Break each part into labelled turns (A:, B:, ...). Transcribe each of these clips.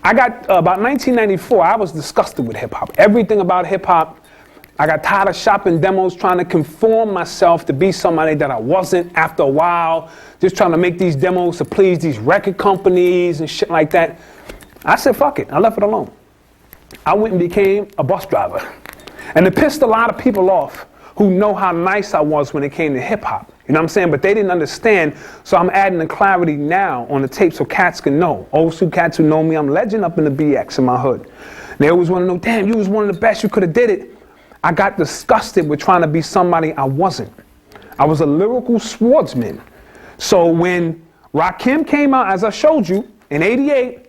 A: I got, about 1994, I was disgusted with hip-hop. Everything about hip-hop, I got tired of shopping demos, trying to conform myself to be somebody that I wasn't after a while, just trying to make these demos to please these record companies and shit like that. I said, fuck it, I left it alone. I went and became a bus driver. And it pissed a lot of people off who know how nice I was when it came to hip-hop. You know what I'm saying? But they didn't understand, so I'm adding the clarity now on the tape so cats can know. Old school cats who know me, I'm legend up in the BX in my hood. They always want to know, damn, you was one of the best, you could have did it. I got disgusted with trying to be somebody I wasn't. I was a lyrical swordsman. So when Rakim came out, as I showed you, in '88,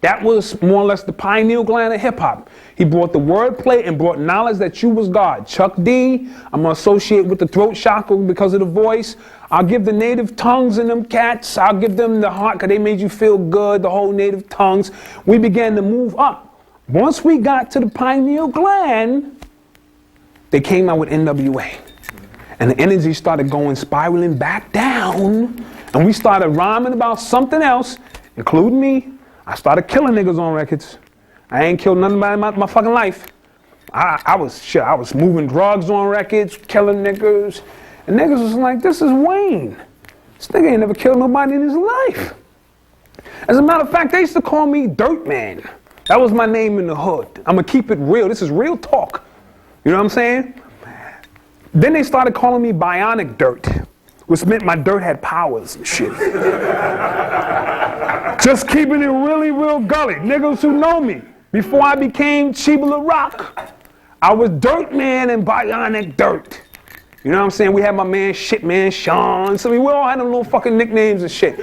A: that was more or less the pineal gland of hip-hop. He brought the wordplay and brought knowledge that you was God. Chuck D, I'm going to associate with the throat chakra because of the voice. I'll give the native tongues in them cats. I'll give them the heart because they made you feel good, the whole native tongues. We began to move up. Once we got to the pineal gland, they came out with N.W.A. And the energy started going, spiraling back down. And we started rhyming about something else, including me. I started killing niggas on records. I ain't killed nothing in my fucking life. I was moving drugs on records, killing niggas. And niggas was like, this is Wayne. This nigga ain't never killed nobody in his life. As a matter of fact, they used to call me Dirt Man. That was my name in the hood. I'm gonna keep it real. This is real talk. You know what I'm saying? Then they started calling me Bionic Dirt, which meant my dirt had powers and shit. Just keeping it really real gully. Niggas who know me. Before I became Chiba Rock, I was Dirt Man and Bionic Dirt. You know what I'm saying? We had my man Shitman Sean. So we all had them little fucking nicknames and shit.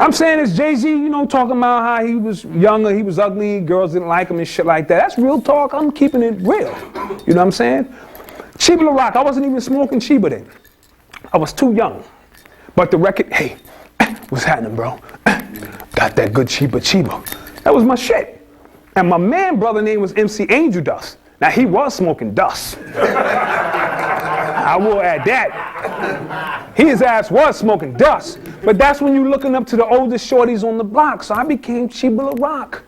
A: I'm saying it's Jay-Z, you know, talking about how he was younger, he was ugly, girls didn't like him and shit like that. That's real talk. I'm keeping it real. You know what I'm saying? Chiba Rock, I wasn't even smoking Chiba then. I was too young. But the record, hey, what's happening, bro? Got that good Chiba. That was my shit. And my man brother name was MC Angel Dust. Now he was smoking dust. I will add that. His ass was smoking dust. But that's when you're looking up to the oldest shorties on the block. So I became Chiba Rock.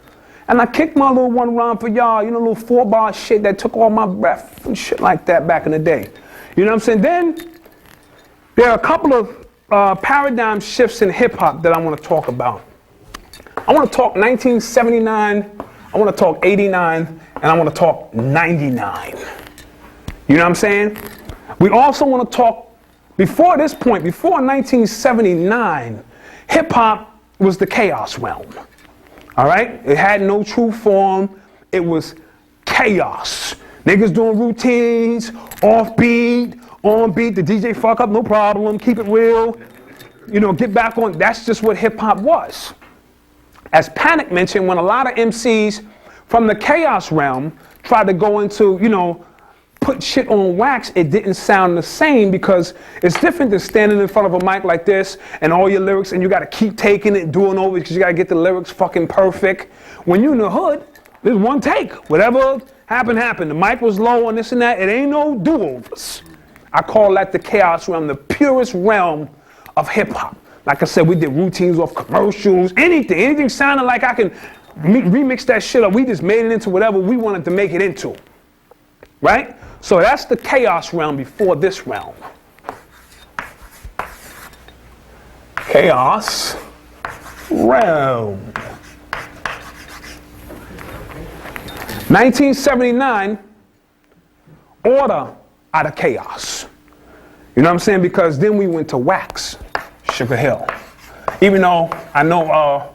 A: And I kicked my little one round for y'all, you know, little 4-bar shit that took all my breath and shit like that back in the day. You know what I'm saying? Then there are a couple of paradigm shifts in hip hop that I want to talk about. I want to talk 1979, I want to talk 89, and I want to talk 99. You know what I'm saying? We also want to talk, before this point, before 1979, hip hop was the chaos realm. All right? It had no true form. It was chaos. Niggas doing routines, offbeat, on beat, the DJ fuck up, no problem, keep it real. You know, get back on, that's just what hip hop was. As Panic mentioned, when a lot of MCs from the chaos realm tried to go into, you know, put shit on wax, it didn't sound the same because it's different than standing in front of a mic like this and all your lyrics and you gotta keep taking it, doing over because you gotta get the lyrics fucking perfect. When you in the hood, there's one take. Whatever happened, happened. The mic was low and this and that. It ain't no do-overs. I call that the chaos realm, the purest realm of hip hop. Like I said, we did routines off commercials, anything sounded like I can remix that shit up. We just made it into whatever we wanted to make it into, right? So that's the chaos realm before this realm. Chaos realm. 1979, order out of chaos. You know what I'm saying? Because then we went to wax. Sugar Hill. Even though I know,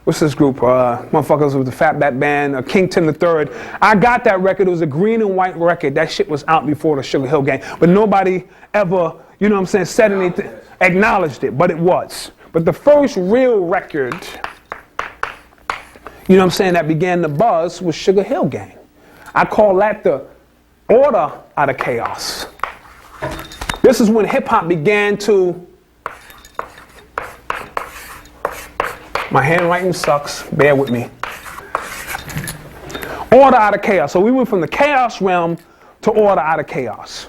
A: what's this group? Motherfuckers with the Fatback Band, Kington III. I got that record. It was a green and white record. That shit was out before the Sugar Hill Gang. But nobody ever, you know what I'm saying, said anything, acknowledged it. But it was. But the first real record, you know what I'm saying, that began the buzz was Sugar Hill Gang. I call that the order out of chaos. This is when hip hop began to, my handwriting sucks, bear with me. Order out of chaos. So we went from the chaos realm to order out of chaos.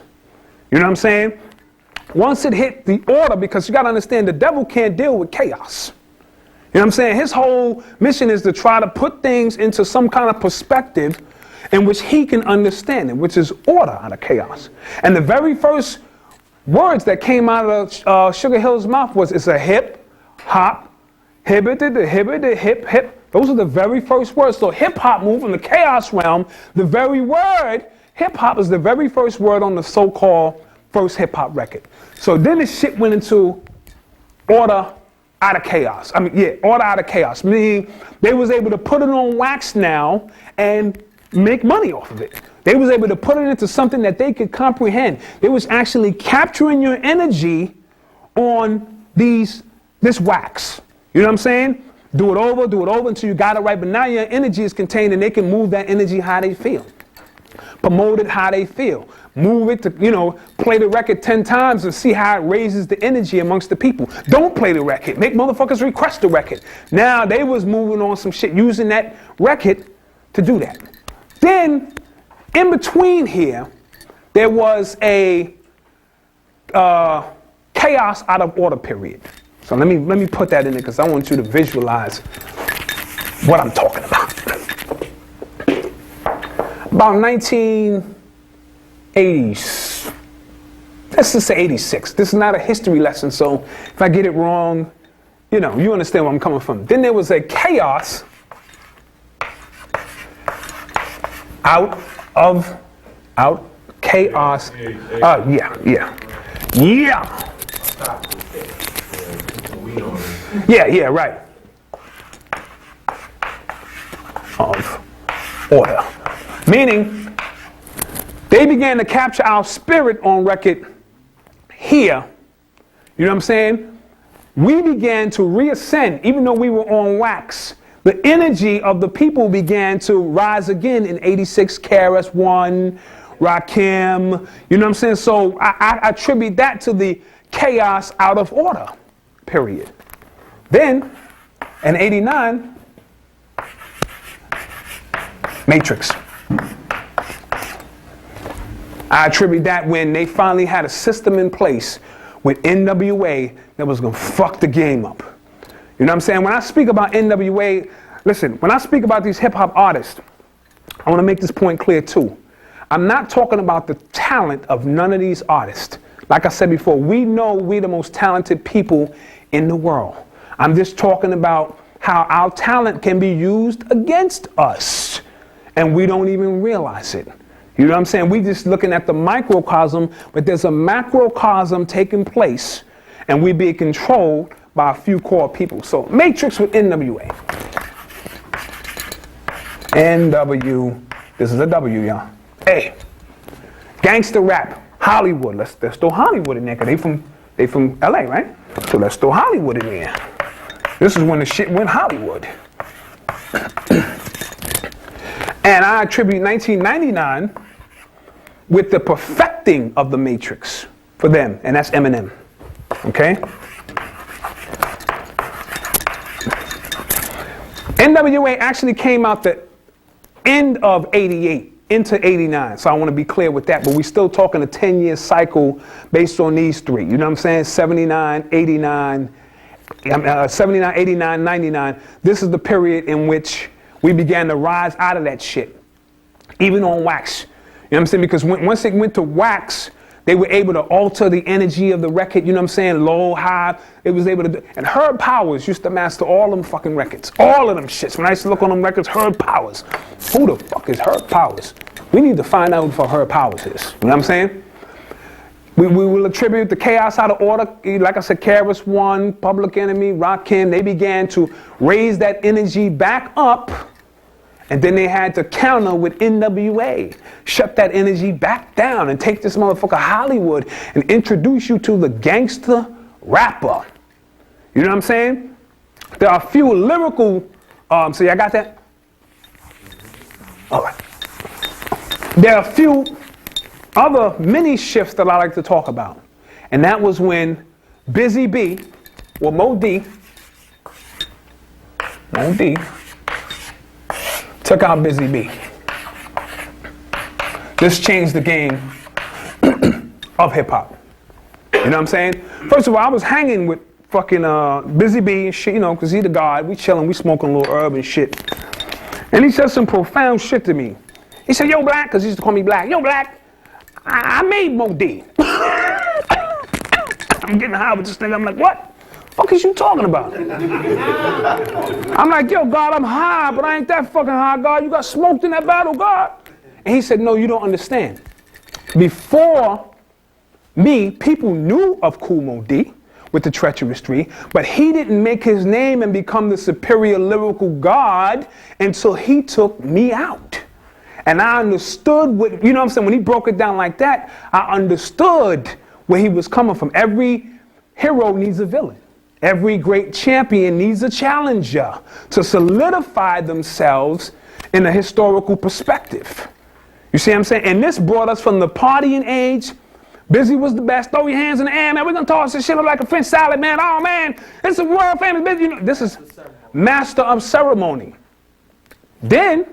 A: You know what I'm saying? Once it hit the order, because you gotta understand the devil can't deal with chaos. You know what I'm saying? His whole mission is to try to put things into some kind of perspective in which he can understand it, which is order out of chaos. And the very first words that came out of Sugar Hill's mouth was, it's a hip, hop, hibbity, hip, hip. Those are the very first words. So hip hop moved from the chaos realm. The very word hip hop is the very first word on the so-called first hip hop record. So then this shit went into order out of chaos. I mean, yeah, order out of chaos. Meaning they was able to put it on wax now and make money off of it. They was able to put it into something that they could comprehend. They was actually capturing your energy on this wax. You know what I'm saying? Do it over until you got it right. But now your energy is contained and they can move that energy how they feel. Promote it how they feel. Move it to, play the record 10 times and see how it raises the energy amongst the people. Don't play the record. Make motherfuckers request the record. Now they was moving on some shit using that record to do that. Then, in between here, there was a chaos out of order period. So let me put that in there because I want you to visualize what I'm talking about. About 1980s, let's just say 86. This is not a history lesson, so if I get it wrong, you understand where I'm coming from. Then there was a chaos out chaos. Yeah, right. Of order. Meaning, they began to capture our spirit on record here. You know what I'm saying? We began to reascend, even though we were on wax. The energy of the people began to rise again in 86, KRS-One, Rakim. You know what I'm saying? So I attribute that to the chaos out of order period. Then, in 89, Matrix. I attribute that when they finally had a system in place with N.W.A. that was going to fuck the game up. You know what I'm saying? When I speak about N.W.A., listen, when I speak about these hip-hop artists, I want to make this point clear too. I'm not talking about the talent of none of these artists. Like I said before, we know we're the most talented people in the world. I'm just talking about how our talent can be used against us, and we don't even realize it. You know what I'm saying? We just looking at the microcosm, but there's a macrocosm taking place, and we being controlled by a few core people. So, Matrix with N.W.A. N.W. This is a W, y'all. A. Gangster rap. Hollywood. Let's throw Hollywood in there, because they from LA, right? So let's throw Hollywood in there. This is when the shit went Hollywood. And I attribute 1999 with the perfecting of the Matrix for them, and that's Eminem. Okay? N.W.A. actually came out the end of 88 into 89, so I want to be clear with that, but we're still talking a 10-year cycle based on these three. You know what I'm saying? 79, 89, 79, 89, 99. This is the period in which we began to rise out of that shit, even on wax. You know what I'm saying? Because once it went to wax, they were able to alter the energy of the record, you know what I'm saying? Low, high, it was able to do. And Herb Powers used to master all them fucking records. All of them shits. When I used to look on them records, Herb Powers. Who the fuck is Herb Powers? We need to find out who Herb Powers is. You know what I'm saying? We will attribute the chaos out of order. Like I said, KRS-One, Public Enemy, Rakim, they began to raise that energy back up. And then they had to counter with N.W.A. Shut that energy back down and take this motherfucker Hollywood and introduce you to the gangster rapper. You know what I'm saying? There are a few lyrical, so y'all got that? All right. There are a few other mini shifts that I like to talk about. And that was when Busy B, or Mo D, took out Busy B. This changed the game of hip hop. You know what I'm saying? First of all, I was hanging with fucking Busy Bee and shit, you know, because he the god. We chilling, we smoking a little herb and shit. And he said some profound shit to me. He said, yo, Black, because he used to call me Black. Yo, Black, I made Mo D. I'm getting high with this thing. I'm like, what? Fuck is you talking about? I'm like, yo, God, I'm high, but I ain't that fucking high, God. You got smoked in that battle, God. And he said, no, you don't understand. Before me, people knew of Kool Mo D with the Treacherous 3, but he didn't make his name and become the superior lyrical god until he took me out. And I understood what, you know what I'm saying, when he broke it down like that, I understood where he was coming from. Every hero needs a villain. Every great champion needs a challenger to solidify themselves in a historical perspective. You see what I'm saying? And this brought us from the partying age. Busy was the best. Throw your hands in the air, man. We're going to toss this shit up like a French salad, man. Oh, man. This is world famous. You know, this is master of ceremony. Then,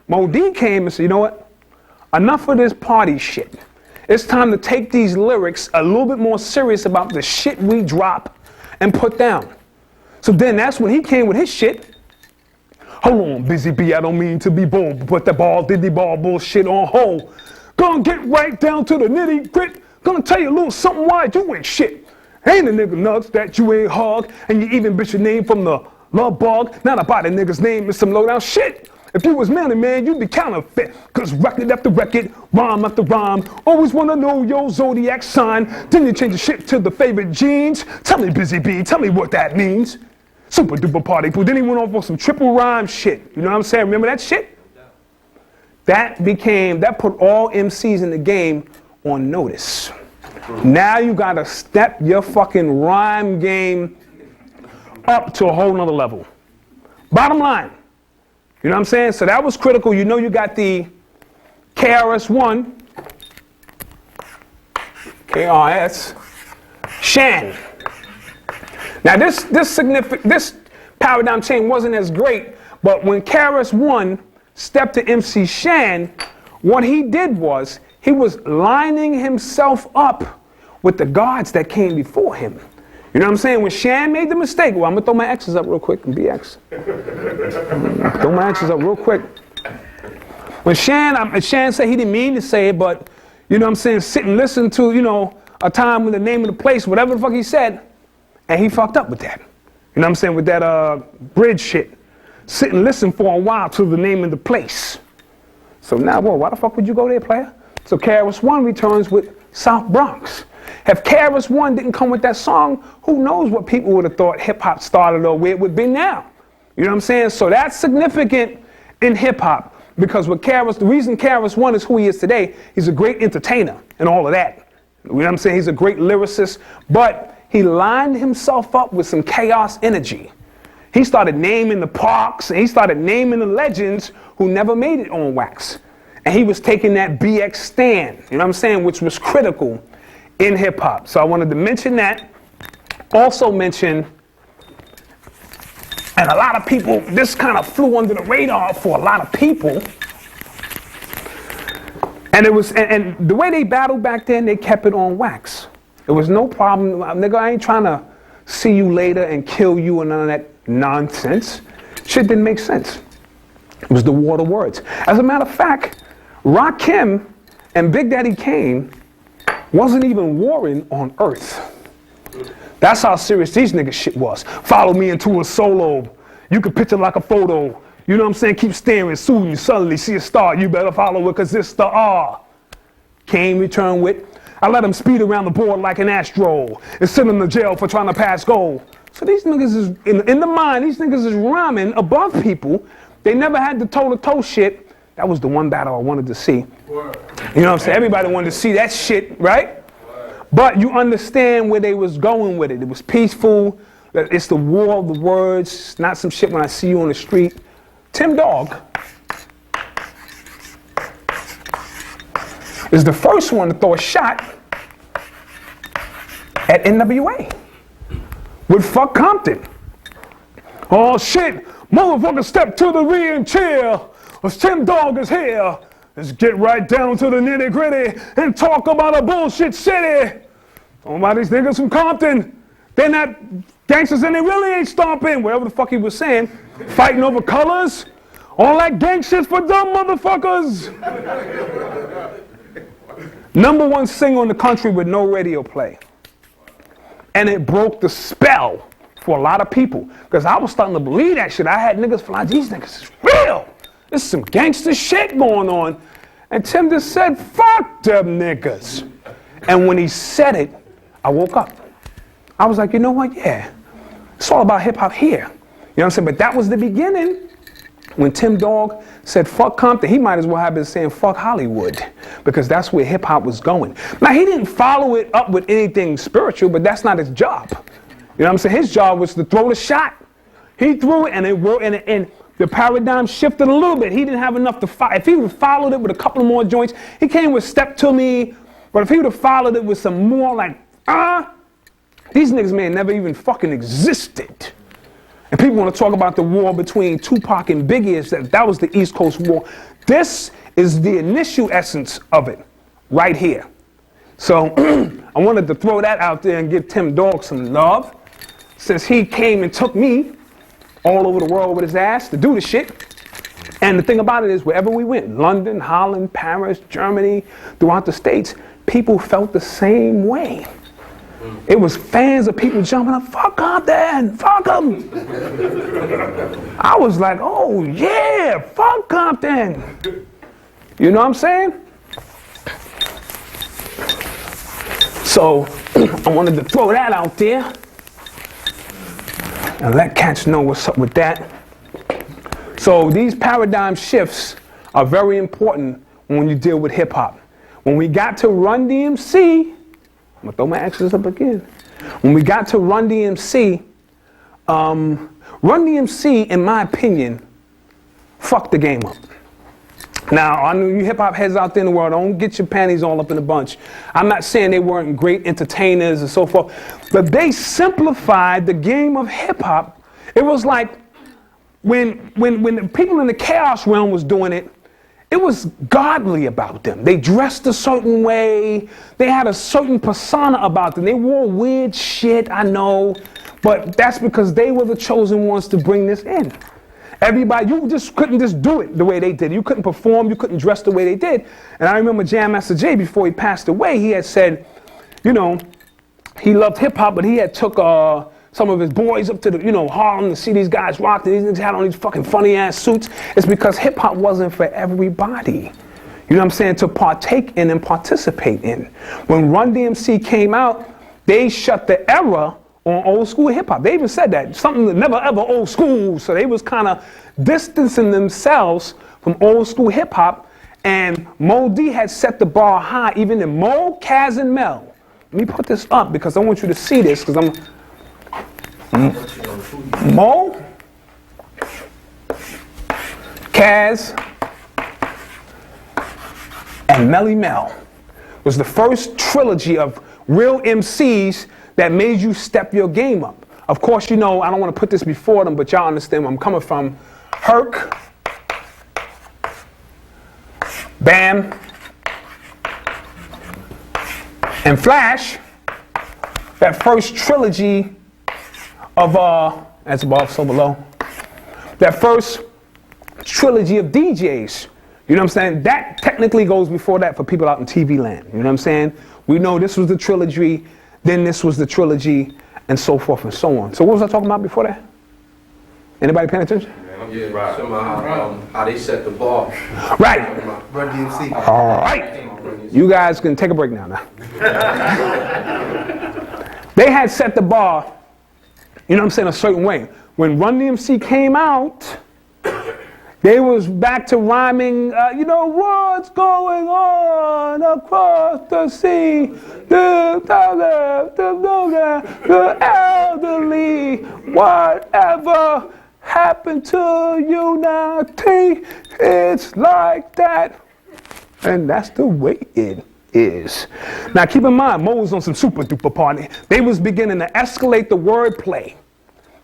A: Mo D came and said, you know what? Enough of this party shit. It's time to take these lyrics a little bit more serious about the shit we drop and put down. So then that's when he came with his shit. Hold on, Busy Bee, I don't mean to be bold, but put that ball, diddy ball bullshit on hold. Gonna get right down to the nitty grit. Gonna tell you a little something why you ain't shit. Ain't a nigga nuts that you ain't hog, and you even bitch your name from the love bog. Now I buy the nigga's name is some low down shit. If you was man, you'd be counterfeit. Cause record after record, rhyme after rhyme, always wanna know your zodiac sign. Then you change the shit to the favorite jeans. Tell me, Busy Bee, tell me what that means. Super duper party poo. Then he went off on some triple rhyme shit. You know what I'm saying? Remember that shit? That put all MCs in the game on notice. Now you gotta step your fucking rhyme game up to a whole nother level. Bottom line, you know what I'm saying? So that was critical. You know you got the KRS-One, KRS, Shan. Now this paradigm change wasn't as great, but when KRS-One stepped to MC Shan, what he did was he was lining himself up with the gods that came before him. You know what I'm saying? When Shan made the mistake, well, I'm gonna throw my X's up real quick and BX. Throw my X's up real quick. When Shan said he didn't mean to say it, but you know what I'm saying, sit and listen to, you know, a time with the name of the place, whatever the fuck he said, and he fucked up with that. You know what I'm saying? With that bridge shit. Sit and listen for a while to the name of the place. So now, whoa, why the fuck would you go there, player? So KRS-One returns with South Bronx. If KRS-One didn't come with that song, who knows what people would have thought hip-hop started or where it would be now. You know what I'm saying? So that's significant in hip-hop because with the reason KRS-One is who he is today, he's a great entertainer and all of that. You know what I'm saying? He's a great lyricist, but he lined himself up with some chaos energy. He started naming the parks, and he started naming the legends who never made it on wax. And he was taking that BX stand, you know what I'm saying, which was critical in hip-hop. So I wanted to mention that. Also mention, and a lot of people, this kind of flew under the radar for a lot of people. And it was, and the way they battled back then, they kept it on wax. It was no problem. Nigga, I ain't trying to see you later and kill you and none of that nonsense. Shit didn't make sense. It was the war of words. As a matter of fact, Rakim and Big Daddy Kane wasn't even warring on Earth. That's how serious these niggas shit was. Follow me into a solo. You can picture like a photo. You know what I'm saying? Keep staring. Soon you suddenly see a star. You better follow it because it's the R. Kane returned with, I let him speed around the board like an astro and send him to jail for trying to pass goal. So these niggas is, in the mind, these niggas is rhyming above people. They never had the toe-to-toe shit. That was the one battle I wanted to see. Word. You know what I'm saying? Everybody wanted to see that shit, right? Word. But you understand where they was going with it. It was peaceful. It's the war of the words. It's not some shit when I see you on the street. Tim Dog is the first one to throw a shot at N.W.A. with Fuck Compton. Oh shit, motherfucker step to the rear and chill. Cause Tim Dog is here. Let's get right down to the nitty gritty and talk about a bullshit city. Talking about these niggas from Compton. They're not gangsters and they really ain't stomping, whatever the fuck he was saying, fighting over colors. All that gang shit's for dumb motherfuckers. #1 singer in the country with no radio play. And it broke the spell for a lot of people. Because I was starting to believe that shit. I had niggas flying, these niggas is real. There's some gangster shit going on. And Tim just said, fuck them niggas. And when he said it, I woke up. I was like, you know what, yeah. It's all about hip hop here. You know what I'm saying? But that was the beginning. When Tim Dog said fuck Compton, he might as well have been saying fuck Hollywood, because that's where hip hop was going. Now, he didn't follow it up with anything spiritual, but that's not his job. You know what I'm saying? His job was to throw the shot. He threw it and it worked, and the paradigm shifted a little bit. He didn't have enough to follow. If he would have followed it with a couple more joints, he came with Step to Me, but if he would have followed it with some more like, these niggas may have never even fucking existed. And people want to talk about the war between Tupac and Biggie, that was the East Coast War. This is the initial essence of it, right here. So I wanted to throw that out there and give Tim Dog some love, since he came and took me all over the world with his ass to do the shit. And the thing about it is, wherever we went, London, Holland, Paris, Germany, throughout the States, people felt the same way. It was fans of people jumping up, fuck Compton, fuck them. I was like, oh yeah, fuck Compton. You know what I'm saying? So I wanted to throw that out there and let cats know what's up with that. So these paradigm shifts are very important when you deal with hip hop. When we got to Run DMC, I'm gonna throw my axes up again. When we got to Run DMC, Run DMC, in my opinion, fucked the game up. Now, I know you hip-hop heads out there in the world, don't get your panties all up in a bunch. I'm not saying they weren't great entertainers and so forth, but they simplified the game of hip-hop. It was like when the people in the chaos realm was doing it, it was godly about them. They dressed a certain way. They had a certain persona about them. They wore weird shit, I know, but that's because they were the chosen ones to bring this in. Everybody, you just couldn't just do it the way they did. You couldn't perform, you couldn't dress the way they did. And I remember Jam Master Jay, before he passed away, he had said, you know, he loved hip hop, but he had took some of his boys up to the, Harlem to see these guys rock. These niggas had on these fucking funny ass suits. It's because hip hop wasn't for everybody. You know what I'm saying? To partake in and participate in. When Run DMC came out, they shut the era on old school hip hop. They even said that. Something that never ever old school. So they was kind of distancing themselves from old school hip hop. And Mo D had set the bar high, even in Mo, Kaz, and Mel. Let me put this up because I want you to see this, because I'm Mo, Kaz, and Melly Mel was the first trilogy of real MCs that made you step your game up. Of course, I don't want to put this before them, but y'all understand where I'm coming from. Herc, Bam, and Flash, that first trilogy of, as above, so below, that first trilogy of DJs, you know what I'm saying? That technically goes before that for people out in TV land, you know what I'm saying? We know this was the trilogy, then this was the trilogy, and so forth and so on. So what was I talking about before that? Anybody paying attention?
B: Yeah, right. Somehow, how they set the bar.
A: Right.
B: Run DMC.
A: All right. You guys can take a break now. They had set the bar, you know what I'm saying, a certain way. When Run DMC came out, they was back to rhyming, what's going on across the sea, the elderly, whatever happened to unity, it's like that. And that's the way it is. Now keep in mind, Mo was on some super duper party. They was beginning to escalate the wordplay.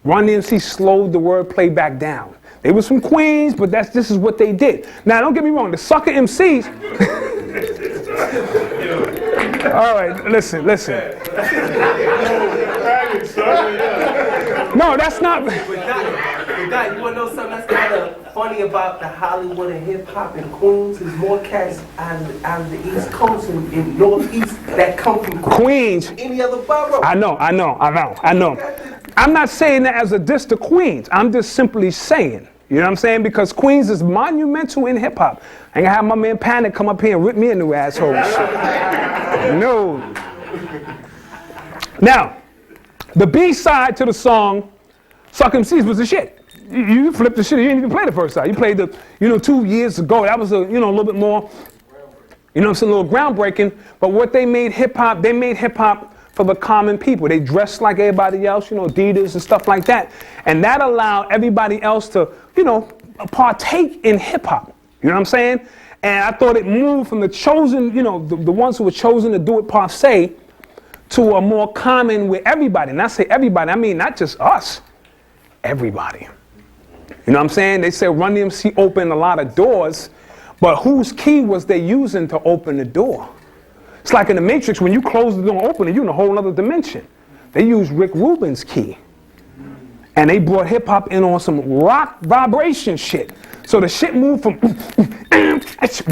A: Run DMC slowed the wordplay back down. They was from Queens, but this is what they did. Now don't get me wrong, the sucker MCs. All right, listen. No, that's not.
C: But Doc, you wanna know something that's kind of funny about the Hollywood and hip hop in Queens? There's more cats out of the East Coast and in Northeast that come from
A: Queens.
C: Any other borough?
A: I know. I'm not saying that as a diss to Queens. I'm just simply saying, you know what I'm saying? Because Queens is monumental in hip hop. I ain't gonna have my man Panic come up here and rip me a new asshole. No. Now, the B-side to the song, Suck MCs, was the shit. You flipped the shit, you didn't even play the first side. You played the, 2 years ago. That was a little bit more, a little groundbreaking. But what they made hip hop for the common people. They dressed like everybody else, Adidas and stuff like that. And that allowed everybody else to, partake in hip hop. You know what I'm saying? And I thought it moved from the chosen, the ones who were chosen to do it per se, to a more common with everybody. And I say everybody, I mean not just us, everybody. You know what I'm saying? They said Run DMC opened a lot of doors, but whose key was they using to open the door? It's like in the Matrix, when you close the door and open it, you're in a whole other dimension. They used Rick Rubin's key. And they brought hip hop in on some rock vibration shit. So the shit moved from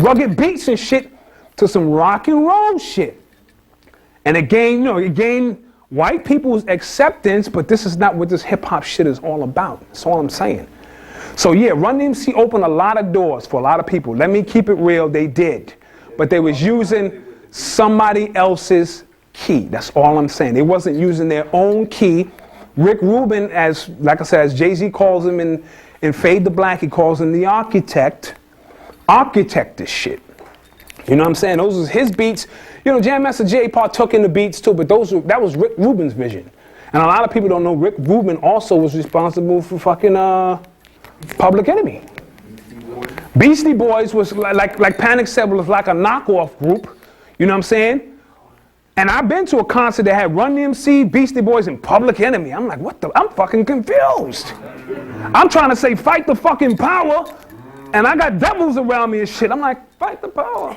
A: rugged beats and shit to some rock and roll shit. And it gained white people's acceptance, but this is not what this hip hop shit is all about. That's all I'm saying. So yeah, Run DMC opened a lot of doors for a lot of people. Let me keep it real, they did. But they was using somebody else's key. That's all I'm saying. They wasn't using their own key. Rick Rubin, like I said, as Jay-Z calls him in Fade to Black, he calls him the architect this shit. You know what I'm saying? Those was his beats. Jam Master Jay partook in the beats too, but that was Rick Rubin's vision. And a lot of people don't know Rick Rubin also was responsible for fucking Public Enemy. Beastie Boys was like Panic said, was like a knockoff group. You know what I'm saying? And I've been to a concert that had Run DMC, Beastie Boys, and Public Enemy. I'm like, what the? I'm fucking confused. I'm trying to say fight the fucking power, and I got devils around me and shit. I'm like, fight the power.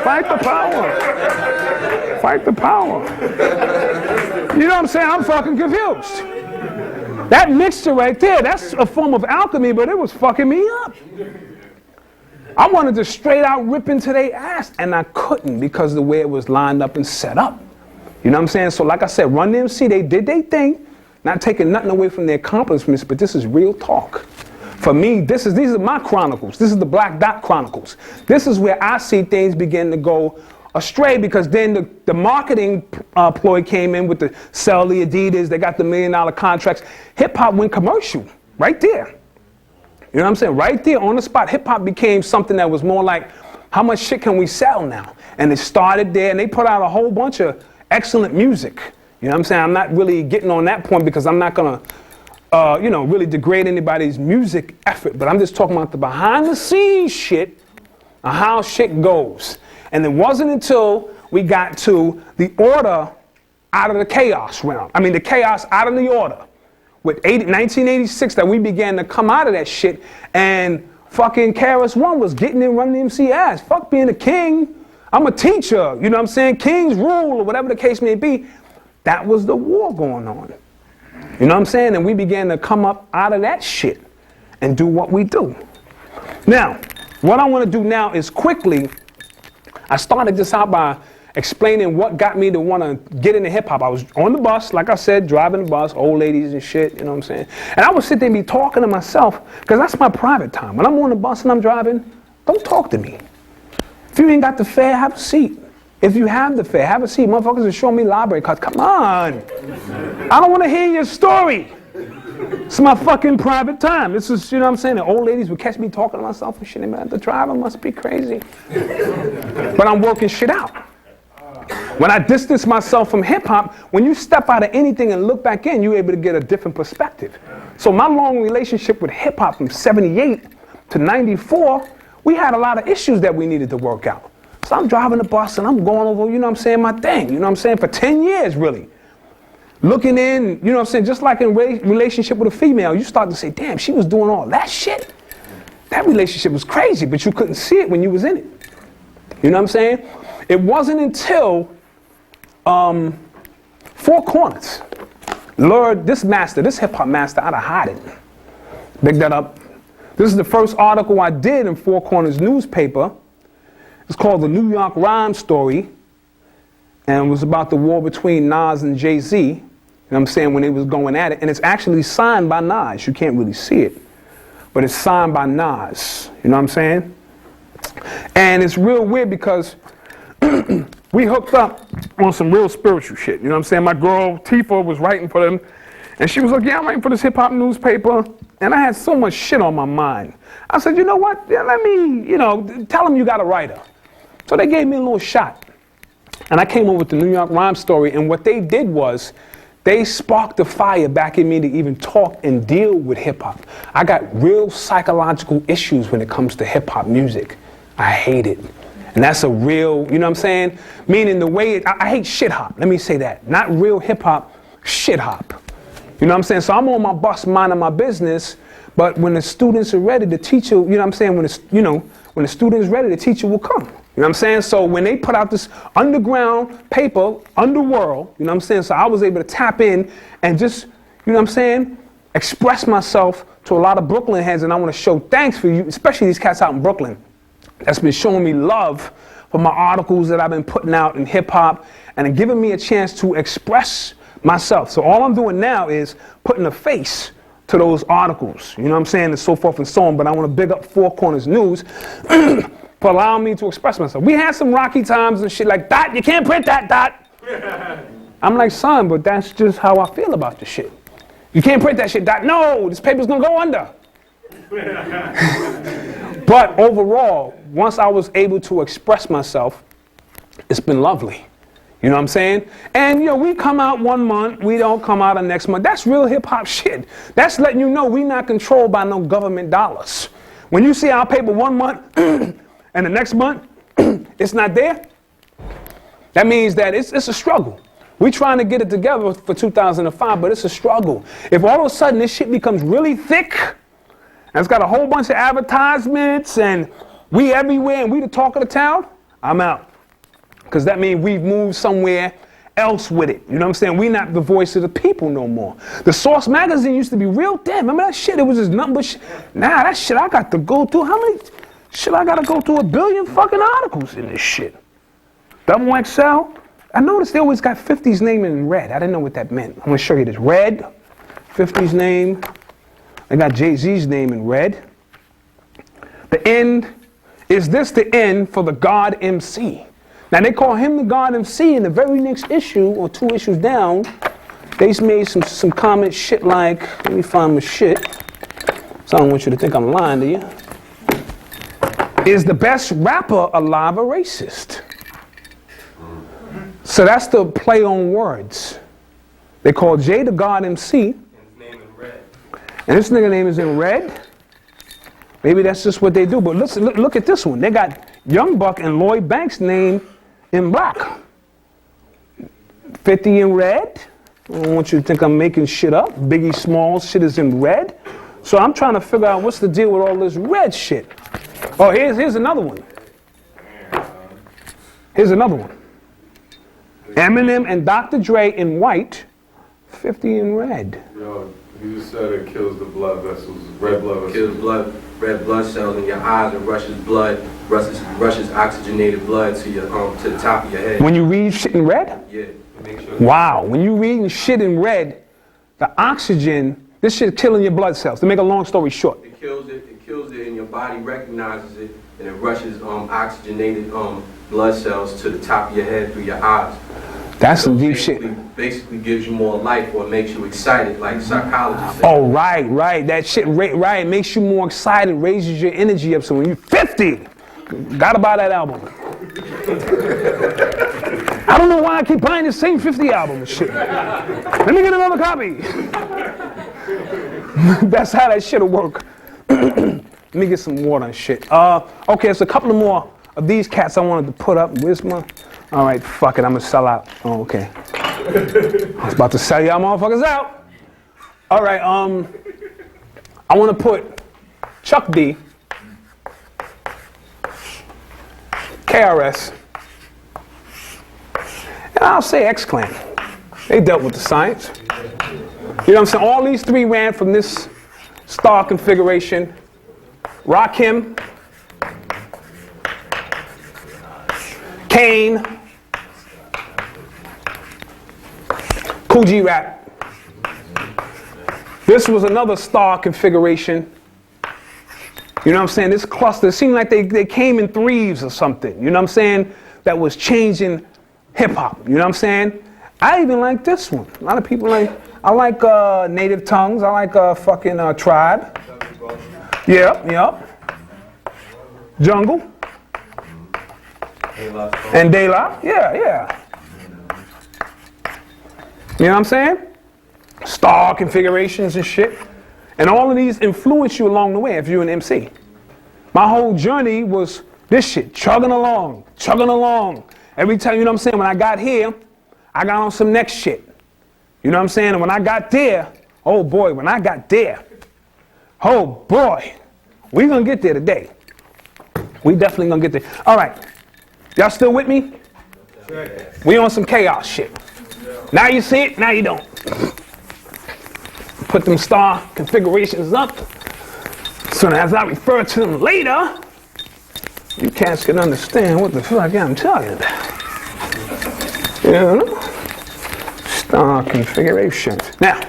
A: Fight the power. Fight the power. You know what I'm saying? I'm fucking confused. That mixture right there, that's a form of alchemy, but it was fucking me up. I wanted to straight out rip into their ass, and I couldn't because of the way it was lined up and set up. You know what I'm saying? So like I said, Run DMC, they did their thing, not taking nothing away from their accomplishments, but this is real talk. For me, these are my chronicles. This is the Black Dot Chronicles. This is where I see things begin to go astray, because then the marketing ploy came in with the sell the Adidas, they got the $1 million contracts. Hip hop went commercial right there. You know what I'm saying? Right there on the spot, hip hop became something that was more like, how much shit can we sell now? And it started there, and they put out a whole bunch of excellent music. You know what I'm saying? I'm not really getting on that point because I'm not gonna, really degrade anybody's music effort, but I'm just talking about the behind the scenes shit and how shit goes. And it wasn't until we got to the order out of the chaos realm. I mean, the chaos out of the order. With 1986 that we began to come out of that shit, and fucking krs-one was getting in Run DMC ass. Fuck being a king. I'm a teacher. You know what I'm saying? King's rule or whatever the case may be. That was the war going on. You know what I'm saying? And we began to come up out of that shit and do what we do. Now, what I want to do now is quickly, I started this out by explaining what got me to want to get into hip hop. I was on the bus, like I said, driving the bus, old ladies and shit, you know what I'm saying? And I would sit there and be talking to myself, because that's my private time. When I'm on the bus and I'm driving, don't talk to me. If you ain't got the fare, have a seat. If you have the fare, have a seat. Motherfuckers are showing me library cards. Come on. I don't want to hear your story. It's my fucking private time. This is, you know what I'm saying? The old ladies would catch me talking to myself and shit. The driver must be crazy. But I'm working shit out. When I distance myself from hip hop, when you step out of anything and look back in, you're able to get a different perspective. So my long relationship with hip hop from 78 to 94, we had a lot of issues that we needed to work out. So I'm driving the bus and I'm going over, you know what I'm saying, my thing, you know what I'm saying, for 10 years really. Looking in, you know what I'm saying, just like in relationship with a female, you start to say, damn, she was doing all that shit. That relationship was crazy, but you couldn't see it when you was in it. You know what I'm saying? It wasn't until Four Corners. Lord, this hip-hop master, I'd hide it. Big that up. This is the first article I did in Four Corners newspaper. It's called The New York Rhyme Story. And it was about the war between Nas and Jay-Z. You know what I'm saying? When they was going at it. And it's actually signed by Nas. You can't really see it. But it's signed by Nas. You know what I'm saying? And it's real weird because we hooked up on some real spiritual shit. You know what I'm saying? My girl, Tifa, was writing for them. And she was like, yeah, I'm writing for this hip-hop newspaper. And I had so much shit on my mind. I said, you know what? Yeah, let me, tell them you got a writer. So they gave me a little shot. And I came over with the New York Rhyme Story. And what they did was they sparked the fire back in me to even talk and deal with hip-hop. I got real psychological issues when it comes to hip-hop music. I hate it. And that's a real, you know what I'm saying? Meaning the way, I hate shit-hop. Let me say that. Not real hip-hop, shit-hop. You know what I'm saying? So I'm on my bus minding my business, but when the students are ready, the teacher, you know what I'm saying? When the student's ready, the teacher will come. You know what I'm saying? So when they put out this underground paper, Underworld, you know what I'm saying? So I was able to tap in and just, you know what I'm saying? Express myself to a lot of Brooklyn heads, and I want to show thanks for you, especially these cats out in Brooklyn that's been showing me love for my articles that I've been putting out in hip hop and giving me a chance to express myself. So all I'm doing now is putting a face to those articles, you know what I'm saying, and so forth and so on. But I want to big up Four Corners News for allowing me to express myself. We had some rocky times and shit like that. You can't print that, Dot. I'm like, son, but that's just how I feel about the shit. You can't print that shit, Dot. No, this paper's gonna go under. But overall, once I was able to express myself, it's been lovely. You know what I'm saying? And we come out 1 month, we don't come out the next month. That's real hip hop shit. That's letting you know we not controlled by no government dollars. When you see our paper 1 month and the next month it's not there, that means that it's a struggle. We're trying to get it together for 2005, but it's a struggle. If all of a sudden this shit becomes really thick, and it's got a whole bunch of advertisements and we everywhere and we the talk of the town, I'm out. Because that means we've moved somewhere else with it. You know what I'm saying? We're not the voice of the people no more. The Source magazine used to be real dead. Remember that shit? It was just nothing but shit. Nah, that shit I got to go through. How many shit I got to go through? 1 billion fucking articles in this shit. Double XL. I noticed they always got 50's name in red. I didn't know what that meant. I'm going to show you this. Red, 50's name. They got Jay-Z's name in red. The N, is this the N for the God MC? Now they call him the God MC. In the very next issue, or 2 issues down, they made some comment shit like, let me find my shit, so I don't want you to think I'm lying to you. Is the best rapper alive a racist? So that's the play on words. They call Jay the God MC. And this nigga name is in red. Maybe that's just what they do. But look at this one. They got Young Buck and Lloyd Banks' name in black. 50 in red. I don't want you to think I'm making shit up. Biggie Smalls shit is in red. So I'm trying to figure out what's the deal with all this red shit. Oh, here's another one. Here's another one. Eminem and Dr. Dre in white. 50 in red.
D: Yo, you just said it kills the blood vessels, red blood vessels.
B: Kills red blood cells in your eyes and rushes oxygenated blood to the top of your head.
A: When you read shit in red?
B: Yeah.
A: Wow, when you reading shit in red, the oxygen, this shit killing your blood cells. To make a long story short.
B: It kills it, and your body recognizes it, and it rushes oxygenated blood cells to the top of your head through your eyes.
A: That's some deep shit.
B: Basically gives you more life or makes you excited, like psychologists say.
A: Oh, right. That shit, right, makes you more excited, raises your energy up. So when you're 50, gotta buy that album. I don't know why I keep buying the same 50 album and shit. Let me get another copy. That's how that shit'll work. Let me get some water and shit. Okay, there's a couple of more of these cats I wanted to put up. Where's my... All right, fuck it, I'm gonna sell out. Oh, okay. I was about to sell y'all motherfuckers out. All right, I want to put Chuck D, KRS, and I'll say X-Clan. They dealt with the science. You know what I'm saying? All these three ran from this star configuration. Rakim, Kane, Coogee Rap. This was another star configuration. You know what I'm saying? This cluster, it seemed like they came in threes or something. You know what I'm saying? That was changing hip hop. You know what I'm saying? I even like this one. A lot of people like, I like Native Tongues. I like fucking Tribe. Yeah. Jungle. And De La. Yeah. You know what I'm saying? Star configurations and shit. And all of these influence you along the way if you're an MC. My whole journey was this shit, chugging along. Every time, you know what I'm saying, when I got here, I got on some next shit. You know what I'm saying? And when I got there, oh boy, we gonna get there today. We definitely gonna get there. All right, y'all still with me? Sure. We on some chaos shit. Now you see it, now you don't. Put them star configurations up. So as I refer to them later, you cats can understand what the fuck I'm talking about. You know? Star configurations. Now,